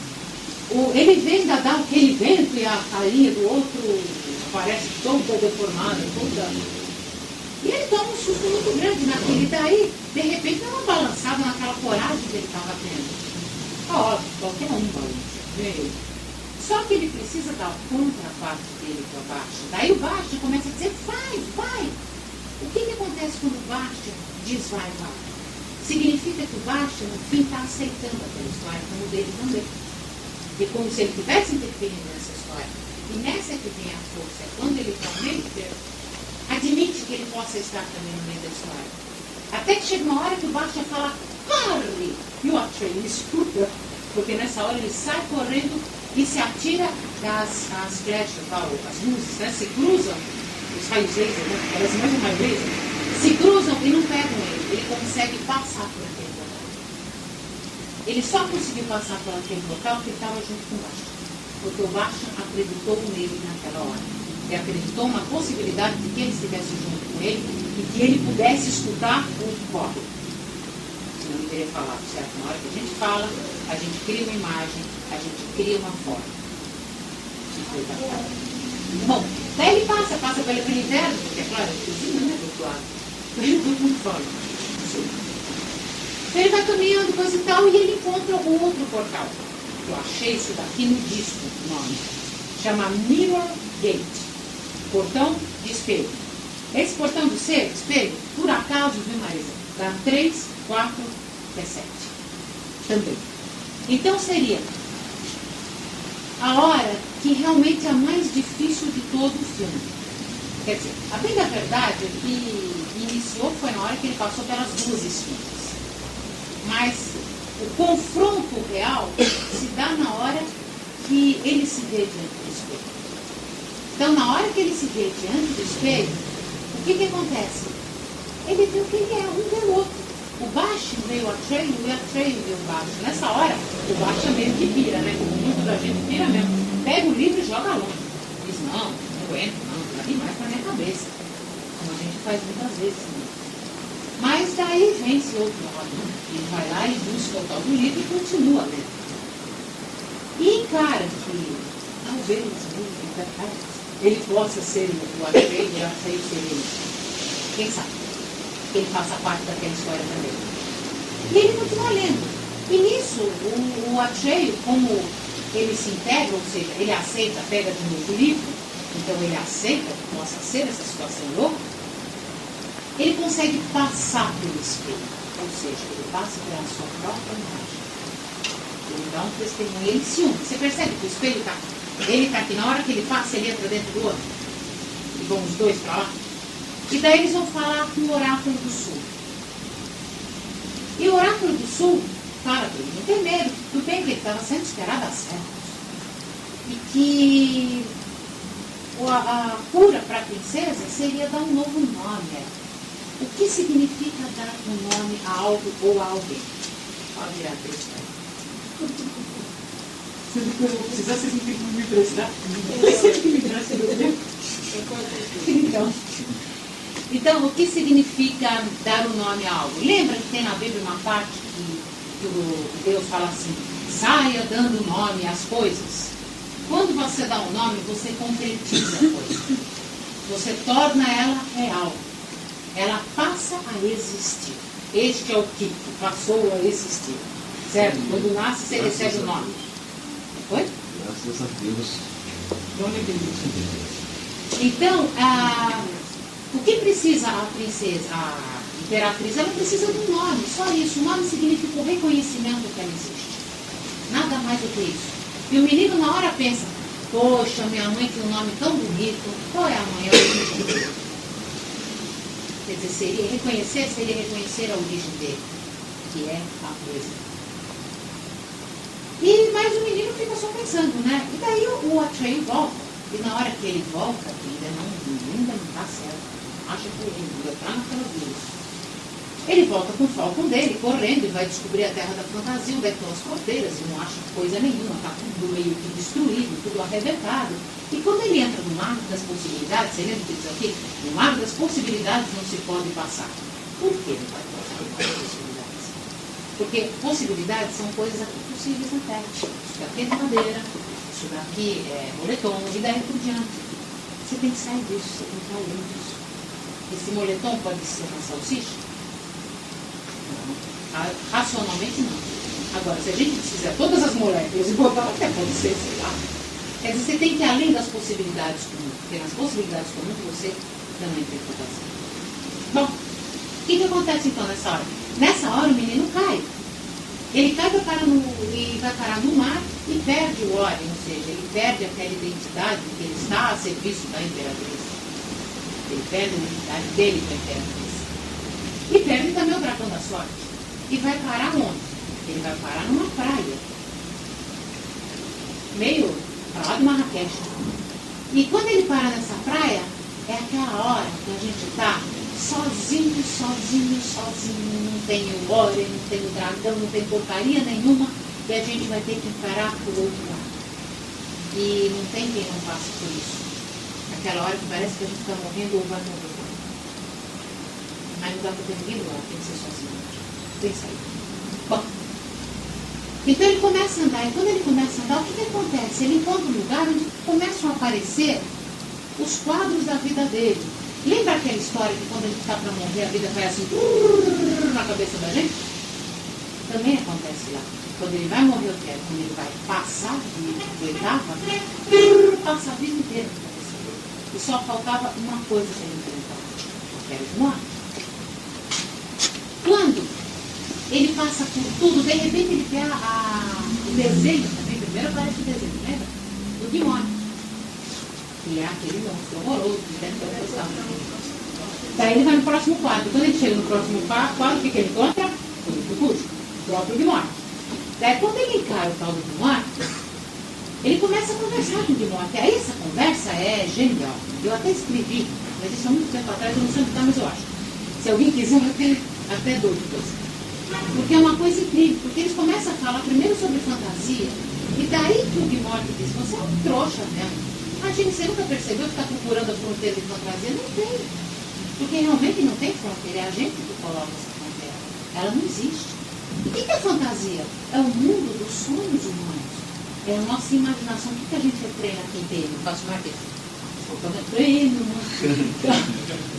Ele vem, ainda dá aquele vento e a carinha do outro aparece toda deformada, toda... E ele toma um susto muito grande naquele. Daí, de repente, dá uma balançada naquela coragem que ele estava tendo. Óbvio, qualquer um balança. Só que ele precisa dar a contraparte dele para o Bastian. Daí o Bastian começa a dizer, vai. O que acontece quando o Bastian diz vai? Significa que o Bastian, no fim, está aceitando aquela história, como o dele também. E como se ele estivesse interferindo nessa história. E nessa que vem a força. É quando ele realmente admite que ele possa estar também no meio da história. Até que chega uma hora que o Bastian fala, corre! E o Acheio escuta, porque nessa hora ele sai correndo e se atira as flechas, as luzes, né? Se cruzam, os raios laser, né? Elas mesmo raios laser, se cruzam e não pegam ele consegue passar por aquele local. Ele só conseguiu passar por aquele local porque ele estava junto com o Bastian, porque o Bastian acreditou nele naquela hora, e acreditou na possibilidade de que ele estivesse junto com ele e que ele pudesse escutar o corpo. Não deveria falar, certo? Na hora que a gente fala, a gente cria uma imagem, a gente cria uma forma. Bom, daí ele passa pelo inverno, porque é claro, cozinha, né, do outro lado. Ele todo mundo fala. Então ele vai caminhando, coisa e tal, e ele encontra o outro portal. Eu achei isso daqui no disco, o nome. Chama Mirror Gate. Portão de espelho. Esse portão de espelho, por acaso, viu, Marisa? Dá 3, 4, até 7. Também. Então seria a hora que realmente é a mais difícil de todo o filme. Quer dizer, a bem da verdade, o que iniciou foi na hora que ele passou pelas duas esfinges. Mas o confronto real se dá na hora que ele se vê diante do espelho. Então, na hora que ele se vê diante do espelho, o que acontece? Ele vê o que ele é, um vê o outro. O Bastian veio o Acheio e o Acheio veio o Bastian. Nessa hora, o Bastian meio que pira, né? Como muito da gente pira mesmo. Pega o livro e joga longe. Diz, não aguento, não dá demais pra minha cabeça. Como a gente faz muitas vezes. Né? Mas daí vem esse outro lado. Ele vai lá e busca o tal do livro e continua lendo. E encara que, talvez, ele possa ser o Acheio e o Acheio ser ele. Quem sabe? Ele faça parte daquela história também. E ele continua lendo. E nisso, o Acheio, como ele se integra, ou seja, ele aceita, pega de novo o livro, então ele aceita que possa ser essa situação louca, ele consegue passar pelo espelho. Ou seja, ele passa pela sua própria imagem. Ele dá um testemunho, ele se une. Você percebe que o espelho está aqui? Ele está aqui, na hora que ele passa, ele entra dentro do outro. E vão os dois para lá. E daí eles vão falar com o oráculo do sul. E o oráculo do sul fala para ele não ter medo, tudo bem que ele estava sendo esperado há séculos. E que a cura para a princesa seria dar um novo nome a ela. O que significa dar um nome a algo ou a alguém? Pode virar a texto aí. Se depois eu precisar, vocês não tem como me emprestar. Vocês que me emprestam, então, o que significa dar um nome a algo? Lembra que tem na Bíblia uma parte que o Deus fala assim, saia dando nome às coisas? Quando você dá um nome, você concretiza a coisa. Você torna ela real. Ela passa a existir. Este é o tipo, passou a existir. Certo? Quando nasce, você recebe o nome. Oi? Graças a Deus. Então, o que precisa a princesa, a imperatriz? Ela precisa de um nome, só isso. O nome significa o reconhecimento que ela existe. Nada mais do que isso. E o menino na hora pensa, poxa, minha mãe tem um nome tão bonito. Qual é a mãe? Quer dizer, seria reconhecer a origem dele, que é a coisa. Mas o menino fica só pensando, né? E daí o Atreyu volta. E na hora que ele volta, ainda não está certo. Acha que ele ainda está naquelas luzes. Ele volta com o falcão dele, correndo, e vai descobrir a terra da fantasia, onde é que estão as fronteiras, e não acha coisa nenhuma, está tudo meio que destruído, tudo arrebentado. E quando ele entra no mar das possibilidades, você lembra que diz aqui? No mar das possibilidades não se pode passar. Por que não pode passar no mar das possibilidades? Porque possibilidades são coisas aqui possíveis na terra. Isso daqui é madeira, isso daqui é moletom, e daí por diante. Você tem que sair disso, você tem que ir além disso. Esse moletom pode ser uma salsicha? Racionalmente não. Agora, se a gente fizer todas as moléculas e botar, até pode ser, sei lá. Quer dizer, você tem que ir além das possibilidades comuns, porque nas possibilidades comuns você também tem interpretação. Bom, o que acontece então nessa hora? Nessa hora o menino cai. Ele cai e vai parar no mar e perde o Oren, ou seja, ele perde aquela identidade que ele está a serviço da imperatriz. Ele perde a identidade dele para a imperatriz. E perde também o dragão da sorte. E vai parar onde? Ele vai parar numa praia. Meio para lá de Marrakech. E quando ele para nessa praia, é aquela hora que a gente está sozinho. Não tem o Oren, não tem o dragão, não tem porcaria nenhuma. E a gente vai ter que encarar por outro lado. E não tem quem não passe por isso. Aquela hora que parece que a gente está morrendo ou vai morrer. Mas não dá para ter ninguém do lado, tem que ser sozinho. Pensa aí. Bom, então ele começa a andar. E quando ele começa a andar, o que acontece? Ele encontra um lugar onde começam a aparecer os quadros da vida dele. Lembra aquela história que quando a gente está para morrer, a vida vai assim na cabeça da gente? Também acontece lá. Quando ele vai morrer, quando ele vai passar de etapa, passa a vida inteira na cabeça dele. E só faltava uma coisa para ele enfrentar. Que era de morte. Quando ele passa por tudo, de repente ele tem o desenho também, primeiro aparece o desenho, lembra? Do Gimli. Que é aquele monstro horroroso, que deve ter gostado. Daí ele vai no próximo quadro. Quando ele chega no próximo quadro, o que ele encontra? O próprio Gimli. Daí quando ele encara o tal do Gimli, ele começa a conversar com o Gimli. Aí essa conversa é genial. Eu até escrevi, mas isso há muito tempo atrás, eu não sei onde está, mas eu acho. Se alguém quiser, até dúvidas. Porque é uma coisa incrível, porque eles começam a falar primeiro sobre fantasia, e daí que o Gimli diz, você é um trouxa mesmo. Imagina, você nunca percebeu que está procurando a fronteira de fantasia? Não tem. Porque realmente não tem fronteira, é a gente que coloca essa fronteira. Ela não existe. O que é fantasia? É o mundo dos sonhos humanos. É a nossa imaginação. O que a gente treina aqui em TM? Faço marketing. Treino,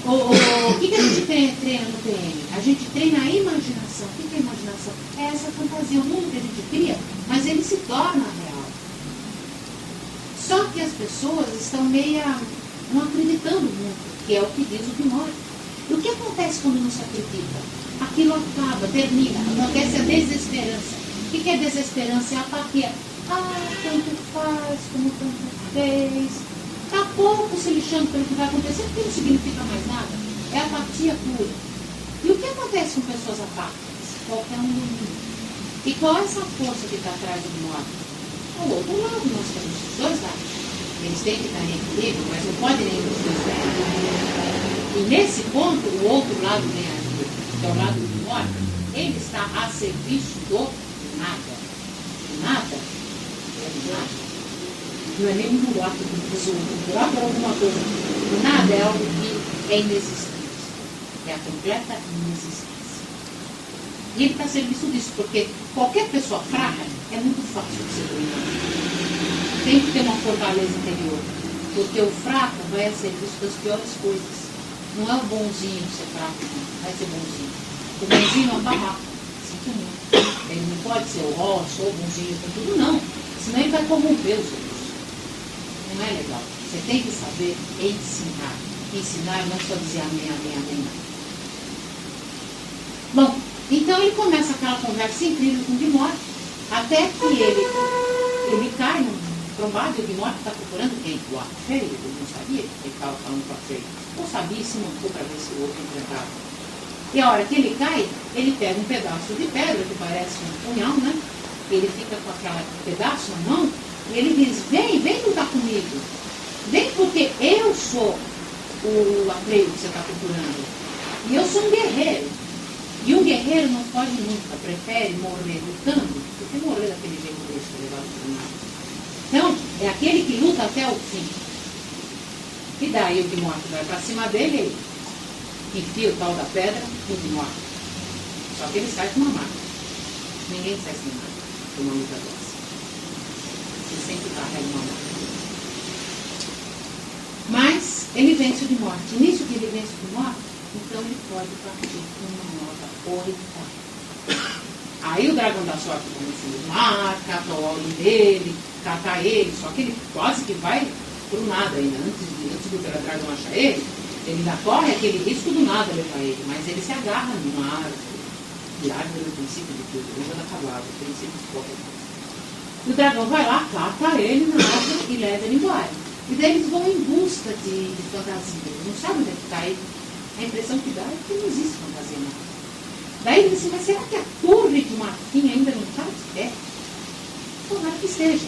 o que a gente treina no PM? A gente treina a imaginação. O que é imaginação? É essa fantasia, o mundo que a gente cria, mas ele se torna real. Só que as pessoas estão meio não acreditando muito, que é o que diz o Gimli. E o que acontece quando não se acredita? Aquilo acaba, termina, acontece a desesperança. O que é desesperança? É a apatia. Tanto faz, como tanto fez. Está pouco se lixando pelo que vai acontecer, porque não significa mais nada. É apatia pura. E o que acontece com pessoas apáticas? Qualquer um domina. E qual é essa força que está atrás do morto? O outro lado, nós temos os dois lados. Eles têm que estar em equilíbrio, mas não pode nem os dois ganhar. E nesse ponto, o outro lado ganharia, que é o lado do morto, ele está a serviço do nada. Nada é do nada. Não é nem um buraco do tesouro. O buraco é alguma coisa. O nada é algo que é inexistente. É a completa inexistência. E ele está a serviço disso, porque qualquer pessoa fraca é muito fácil de ser dominada. Tem que ter uma fortaleza interior. Porque o fraco vai a serviço das piores coisas. Não é o bonzinho ser fraco, não. Vai ser bonzinho. O bonzinho é um barraco. Sinto muito. Ele não pode ser sou bonzinho, tudo, não. Senão ele vai corromper os outros. Não é legal. Você tem que saber ensinar. Ensinar não é só dizer amém, amém, amém. Bom, então ele começa aquela conversa incrível com o Guimor, até que ele cai num trombado e o Guimor está procurando quem? O Afeio. Ele não sabia que ele estava falando com o Afeio. Ou sabia e se montou para ver se o outro enfrentava. E a hora que ele cai, ele pega um pedaço de pedra, que parece um punhal, né? Ele fica com aquele pedaço na mão e ele diz, vem lutar comigo. Vem porque eu sou o Afeio que você está procurando. E eu sou um guerreiro. E um guerreiro não foge nunca, prefere morrer lutando do que morrer daquele jeito desse, levado por nada. Então, é aquele que luta até o fim. E daí o Guimor vai para cima dele, enfia o tal da pedra no Guimor. Só que ele sai com uma marca. Ninguém sai sem marca de uma luta dessa. Você sempre carrega uma marca. Mas ele vence o Guimor. E nisso que ele vence o Guimor, então ele pode partir para uma nova oitava. Aí o dragão da sorte começa a mar, cata o olho dele, cata ele, só que ele quase que vai pro nada ainda. Antes do dragão achar ele ainda corre aquele risco do nada levar ele, mas ele se agarra numa árvore. E árvore é o princípio de tudo, lembra da palavra, o princípio de qualquer coisa. O dragão vai lá, cata ele na árvore e leva ele embora. E daí eles vão em busca de fantasia, eles não sabem onde é que está ele. A impressão que dá é que não existe fantasia não. Daí ele diz assim, mas será que a torre de marfim ainda não está de pé? Tomara que esteja.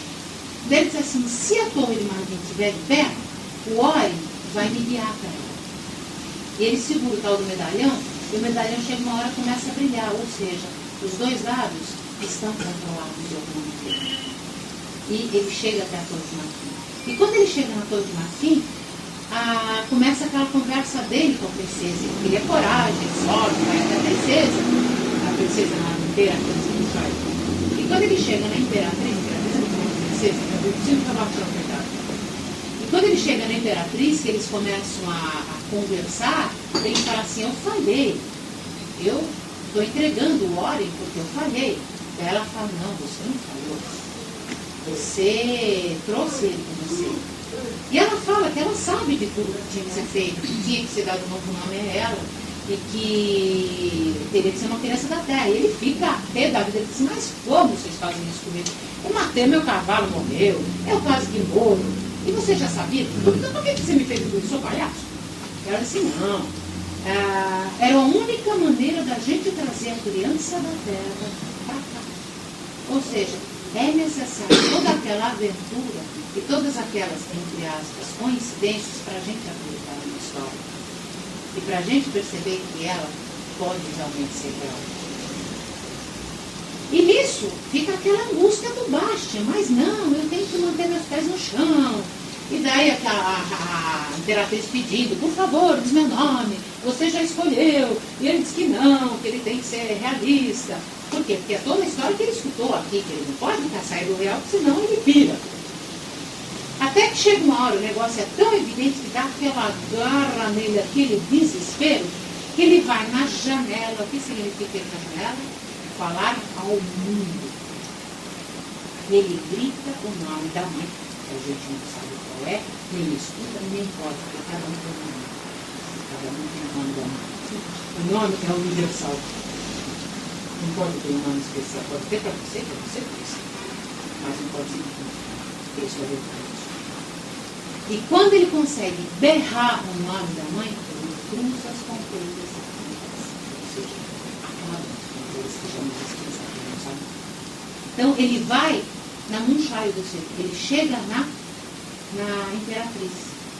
Daí ele diz assim, se a torre de marfim estiver de pé, o Ori vai me guiar para ela. E ele segura o tal do medalhão, e o medalhão chega uma hora e começa a brilhar, ou seja, os dois lados estão controlados de alguma maneira. E ele chega até a torre de marfim. E quando ele chega na torre de marfim, começa aquela conversa dele com a princesa. Ele queria coragem, ele sobe, vai até a princesa na imperatriz que sai. E quando ele chega na imperatriz e quando ele chega na imperatriz, que eles começam a conversar, ele fala assim, eu falhei, eu estou entregando o Ori porque eu falhei. Daí ela fala, não, você não falhou, você trouxe ele com você. E ela fala que ela sabe de tudo que tinha que ser feito, que tinha que ser dado um novo nome a ela, e que teria que ser uma criança da terra. E ele fica a pé da vida, ele diz, mas como vocês fazem isso comigo? Eu matei, meu cavalo morreu, eu quase que morro, e você já sabia? Então por que você me fez tudo isso, sou palhaço? Ela disse, não, era a única maneira da gente trazer a criança da terra para cá. Ou seja, é necessário toda aquela aventura e todas aquelas, entre aspas, coincidências para a gente acreditar na história. E para a gente perceber que ela pode realmente ser real. E nisso fica aquela angústia do Bastian, mas não, eu tenho que manter meus pés no chão. E daí a imperatriz pedindo, por favor, diz meu nome, você já escolheu. E ele diz que não, que ele tem que ser realista. Por quê? Porque é toda a história que ele escutou aqui, que ele não pode ficar sair do real, senão ele pira. Até que chega uma hora, o negócio é tão evidente que dá aquela garra nele, aquele desespero, que ele vai na janela. O que significa ir na janela? Falar ao mundo. Ele grita o nome da mãe, que a gente não sabe qual é, nem escuta, nem pode, porque cada um tem um nome. Cada um tem um nome da mãe. O nome é universal. Não pode ter um nome especial. Pode ter para você precisa. Mas não pode ser porque isso é verdade. E quando ele consegue berrar o nome da mãe, cruza as fronteiras. Ou seja, uma das fronteiras que chamamos de sabe? Então, ele vai na Munchaio do Sul, ele chega na Imperatriz.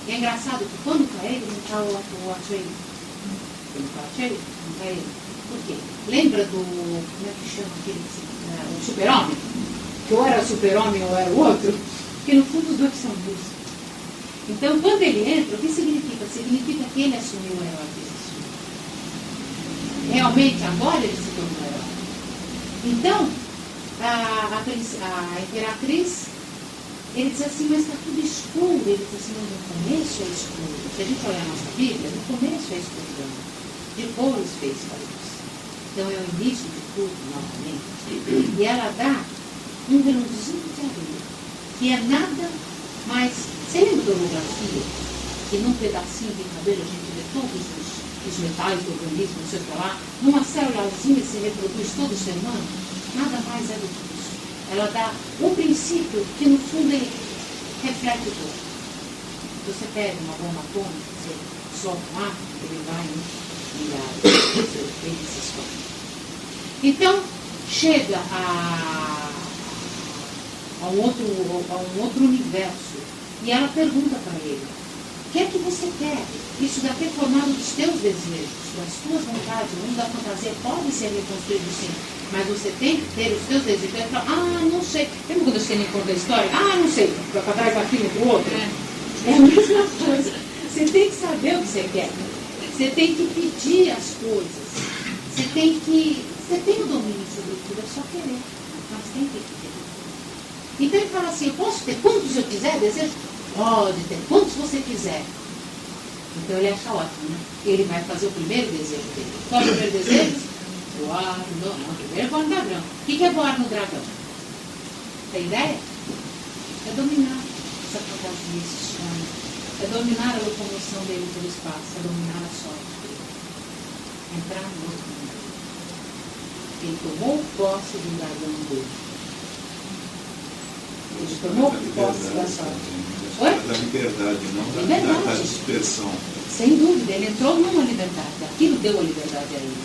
E é engraçado que quando está ele, não está o Atreyu. Quando está o Atreyu, não está ele. Por quê? Lembra do, como é que chama aquele, o super-homem? Que ou era o super-homem ou era o outro? Porque no fundo os dois são luz. Então, quando ele entra, o que significa? Significa que ele assumiu o herói que ele assumiu. Realmente, agora ele se tornou herói. Então, a Imperatriz, ele diz assim, mas está tudo escuro. Ele diz assim, mas no começo é escuro. Se a gente olhar a nossa Bíblia, no começo é escuridão. Depois fez a luz. Então é o início de tudo, novamente. E ela dá um grãozinho de areia, que é nada mais. Você lembra da holografia? Que num pedacinho de cabelo a gente vê todos os metais do organismo, não sei o que lá, numa célulazinha se reproduz todo o ser humano? Nada mais é do que isso. Ela dá o princípio que no fundo ele reflete o todo. Você pega uma bomba atômica, você solta um átomo, ele vai ele se esconde. Então, chega a um outro universo e ela pergunta para ele: o que é que você quer? Isso daqui é formado dos teus desejos, das tuas vontades. O mundo da fantasia pode ser reconstruído sim, mas você tem que ter os teus desejos. Ele fala, não sei. Lembra quando você me conta a história? Não sei. Para trás da fila para o outro. É a mesma coisa. Você tem que saber o que você quer. Você tem que pedir as coisas. Você tem o domínio sobre tudo, é só querer. Mas tem que pedir. Então ele fala assim, eu posso ter quantos eu quiser, desejo? Pode ter quantos você quiser. Então ele acha ótimo, né? Ele vai fazer o primeiro desejo dele. Qual é o primeiro desejo? Voar no dragão. Primeiro voar no dragão. O que é voar no dragão? Tem ideia? É dominar essa fantasia, esse sonho. É dominar a locomoção dele pelo espaço. É dominar a sorte dele. Entrar no outro mundo. Ele tomou posse do dragão dele. Ele tomou posse da sorte. Oi? Da liberdade, não da dispersão. Sem dúvida, ele entrou numa liberdade. Aquilo deu a liberdade a ele.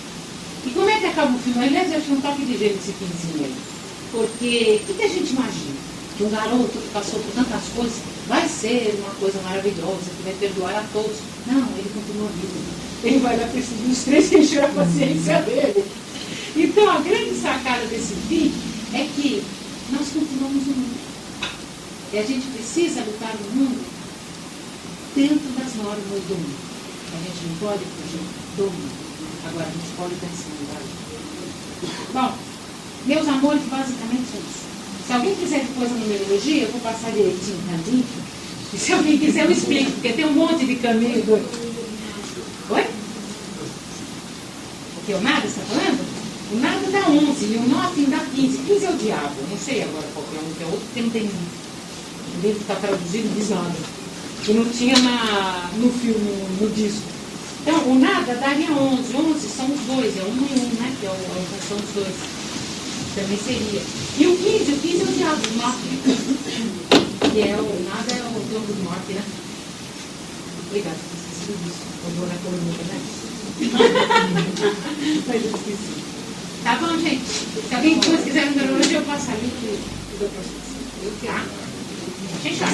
E como é que acaba o filme? Aliás, eu acho um toque de jeito esse finzinho aí. Porque o que a gente imagina? Que um garoto que passou por tantas coisas vai ser uma coisa maravilhosa, que vai perdoar a todos. Não, ele continua vivo. Ele vai dar preciso dos três que encher a paciência dele. Então, a grande sacada desse fim é que nós continuamos no mundo. E a gente precisa lutar no mundo dentro das normas do mundo. A gente não pode fugir do mundo. Agora, a gente pode pensar no mundo. Bom, meus amores, basicamente é isso. Se alguém quiser depois a numerologia, eu vou passar direitinho para mim. E se alguém quiser, eu explico, porque tem um monte de caminho. Oi? O que? O nada, você está falando? O nada dá 11 e o nothing dá 15. 15 é o diabo. Não sei agora qual que é um, que é outro, porque não tem o livro que está traduzido, diz nada. E não tinha no filme, no disco. Então, o nada daria 11. 11 são os dois, é 1 e 1, né? Que é a função dos dois. Também seria. E o 15 é o diabo, o norte. Que é o nada, é o dono do norte, né? Obrigada, esqueci disso. Eu vou na coluna, né? Mas eu esqueci. Tá bom, gente? Se alguém depois quiser numerologia, eu passo ali que eu dou pra vocês. Tá? Gente, tá?